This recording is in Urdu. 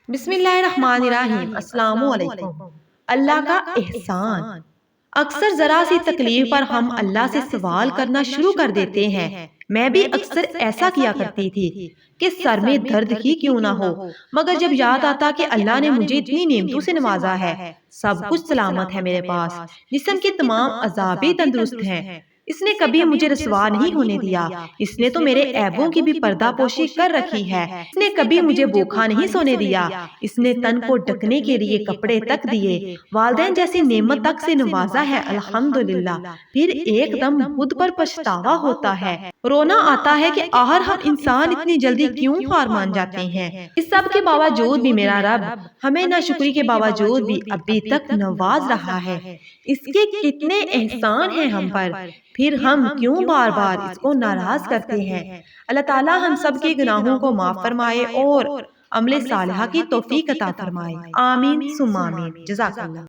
بسم اللہ الرحمن الرحیم۔ السلام علیکم۔ اللہ کا احسان۔ اکثر ذرا سی تکلیف پر ہم اللہ سے سوال کرنا شروع کر دیتے ہیں۔ میں بھی اکثر ایسا کیا کرتی تھی کہ سر میں درد ہی کیوں نہ ہو، مگر جب یاد آتا کہ اللہ نے مجھے اتنی نعمتوں سے نوازا ہے، سب کچھ سلامت ہے میرے پاس، جسم کے تمام اعضاء بھی تندرست ہیں، اس نے کبھی مجھے رسوا نہیں ہونے دیا، اس نے تو میرے عیبوں کی بھی پردہ پوشی کر رکھی ہے، اس نے کبھی مجھے بھوکا نہیں سونے دیا، اس نے تن کو ڈھکنے کے لیے کپڑے تک دیے، والدین جیسی نعمت تک سے نوازا ہے، الحمدللہ۔ پھر ایک دم خود پر پچھتاوا ہوتا ہے، رونا آتا ہے کہ آخر ہم انسان اتنی جلدی کیوں ہار مان جاتے ہیں۔ اس سب کے باوجود بھی میرا رب ہمیں ناشکری کے باوجود بھی ابھی تک نواز رہا ہے، اس کے کتنے احسان ہیں ہم پر، پھر ہم کیوں بار بار اس کو ناراض کرتے ہیں۔ اللہ تعالیٰ ہم سب کے گناہوں کو معاف فرمائے اور عمل صالحہ کی توفیق عطا فرمائے، آمین ثم آمین۔ جزاک اللہ۔